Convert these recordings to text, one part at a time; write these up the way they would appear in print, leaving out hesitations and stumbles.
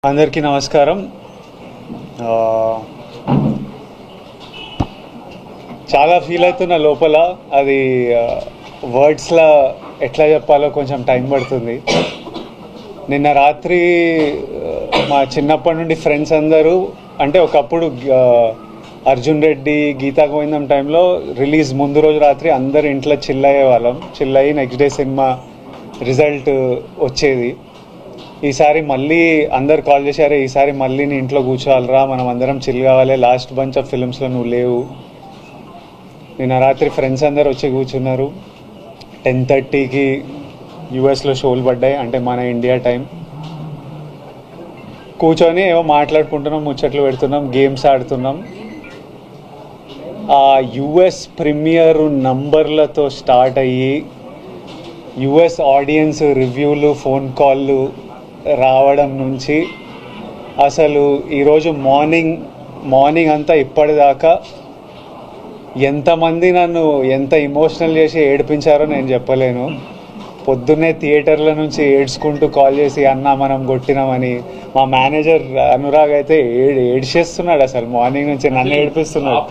అందరికీ నమస్కారం. చాలా ఫీల్ అవుతున్న లోపల, అది వర్డ్స్లో ఎట్లా చెప్పాలో కొంచెం టైం పడుతుంది. నిన్న రాత్రి మా చిన్నప్పటి నుండి ఫ్రెండ్స్ అందరూ, అంటే ఒకప్పుడు అర్జున్ రెడ్డి, గీతా గోవిందం టైంలో రిలీజ్ ముందు రోజు రాత్రి అందరు ఇంట్లో చిల్ అయ్యేవాళ్ళం. చిల్ అయ్యి నెక్స్ట్ డే సినిమా రిజల్ట్ వచ్చేది. ఈసారి మళ్ళీ అందరు కాల్ చేశారు, ఈసారి మళ్ళీ నీ ఇంట్లో కూర్చోవాలరా, మనం అందరం చిల్ కావాలి, లాస్ట్ బంచ్ ఆఫ్ ఫిల్మ్స్లో నువ్వు లేవు. నిన్న రాత్రి ఫ్రెండ్స్ అందరు వచ్చి కూర్చున్నారు. 10:30కి యూఎస్లో షోలు పడ్డాయి, అంటే మన ఇండియా టైం. కూర్చొని ఏవో మాట్లాడుకుంటున్నాం, ముచ్చట్లు పెడుతున్నాం, గేమ్స్ ఆడుతున్నాం. ఆ యుఎస్ ప్రీమియర్ నంబర్లతో స్టార్ట్ అయ్యి యుఎస్ ఆడియన్స్ రివ్యూలు, ఫోన్ కాళ్ళు రావడం నుంచి అసలు ఈరోజు మార్నింగ్ అంతా ఇప్పటిదాకా ఎంతమంది నన్ను ఎంత ఎమోషనల్ చేసి ఏడిపించారో నేను చెప్పలేను. పొద్దున్నే థియేటర్ల నుంచి ఏడ్చుకుంటూ కాల్ చేసి, అన్న మనం కొట్టినామని. మా మేనేజర్ అనురాగ్ అయితే ఏడ్చేస్తున్నాడు, అసలు మార్నింగ్ నుంచి నన్ను ఏడిపిస్తున్నాడు.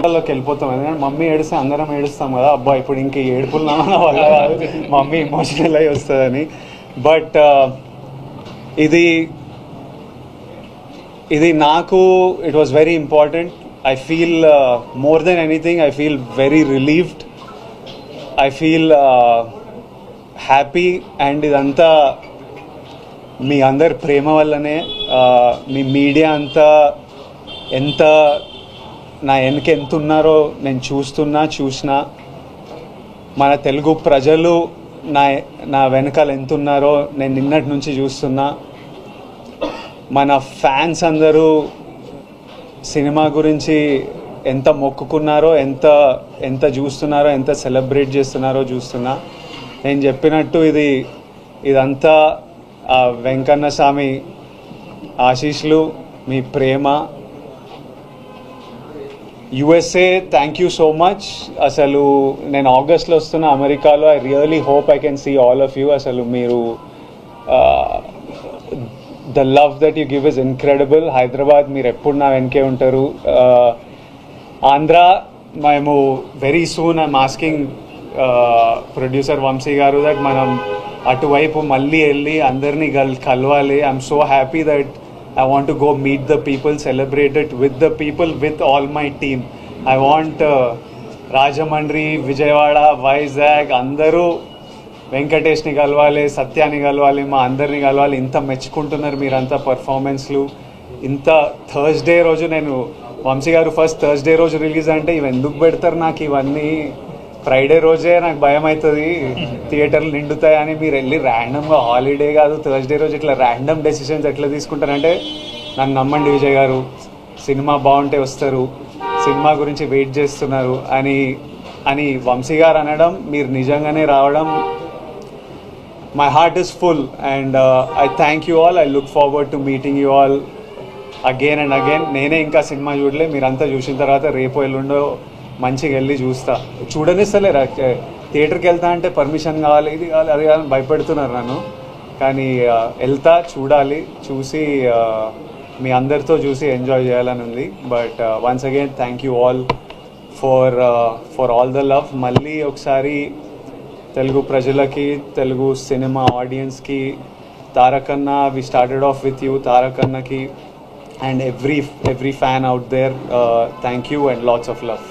వాళ్ళకి వెళ్ళిపోతాం, ఎందుకంటే మమ్మీ ఏడిస్తే అందరం ఏడుస్తాం కదా, అబ్బా ఇప్పుడు ఇంక ఏడుపులున్నామన్న వల్ల కాదు, మమ్మీ ఎమోషనల్ అయి వస్తుందని. బట్ ఇది నాకు it was very important. I feel more than anything, I feel very relieved, I feel happy. And ఇదంతా మీ అందరి ప్రేమ వల్లనే. మీ మీడియా అంతా ఎంత నా వెనక ఎంత ఉన్నారో నేను చూసినా. మన తెలుగు ప్రజలు నా వెనకాల ఎంత ఉన్నారో నేను నిన్నటి నుంచి చూస్తున్నా. మన ఫ్యాన్స్ అందరూ సినిమా గురించి ఎంత మొక్కుకున్నారో, ఎంత చూస్తున్నారో, ఎంత సెలబ్రేట్ చేస్తున్నారో చూస్తున్నా. నేను చెప్పినట్టు ఇదంతా ఆ వెంకన్న స్వామి ఆశీస్సులు, మీ ప్రేమ. USA, thank you so much. అసలు నేను ఆగస్ట్లో వస్తున్నా అమెరికాలో. I really hope I can see all of you. అసలు మీరు the love that you give is incredible. Hyderabad మీరు ఎప్పుడు నా వెనకే ఉంటారు. ఆంధ్ర మేము very soon I'm asking producer Vamshi garu that మనం అటువైపు మళ్ళీ వెళ్ళి అందరినీ కలవాలి. I'm so happy that I want to go meet the people, celebrate it with the people, with all my team. I want Rajamandri, Vijayawada, Vizag, అందరూ వెంకటేష్ని కలవాలి, సత్యాన్ని కలవాలి, మా అందరినీ కలవాలి. ఇంత మెచ్చుకుంటున్నారు మీరంతా పర్ఫార్మెన్స్లు. ఇంత థర్స్డే రోజు, నేను వంశీ గారు ఫస్ట్ థర్స్డే రోజు రిలీజ్ అంటే ఇవి ఎందుకు పెడతారు నాకు ఇవన్నీ, ఫ్రైడే రోజే నాకు భయం అవుతుంది థియేటర్లు నిండుతాయని. మీరు వెళ్ళి ర్యాండమ్గా, హాలిడే కాదు థర్స్డే రోజు ఇట్లా ర్యాండమ్ డెసిషన్స్ ఎట్లా తీసుకుంటారంటే, నన్ను నమ్మండి విజయ్ గారు, సినిమా బాగుంటే వస్తారు, సినిమా గురించి వెయిట్ చేస్తున్నారు అని వంశీ గారు అనడం, మీరు నిజంగానే రావడం, my heart is full. And I thank you all. I look forward to meeting you all again and again. నేనే ఇంకా సినిమా చూడలే, మీరంతా చూసిన తర్వాత రేపు ఎల్లుండో మంచిగా వెళ్ళి చూడనిస్తలేరు. థియేటర్కి వెళ్తా అంటే పర్మిషన్ కావాలి, ఇది కావాలి, అది కావాలి, భయపెడుతున్నారు నన్ను. కానీ వెళ్తా, చూడాలి, చూసి మీ అందరితో చూసి ఎంజాయ్ చేయాలని ఉంది. But once again thank you all for all the love. మళ్ళీ ఒకసారి తెలుగు ప్రజలకి, తెలుగు సినిమా ఆడియన్స్కి, Tarakanna, we started off with you, తారకన్నకి and every fan out there, thank you and lots of love.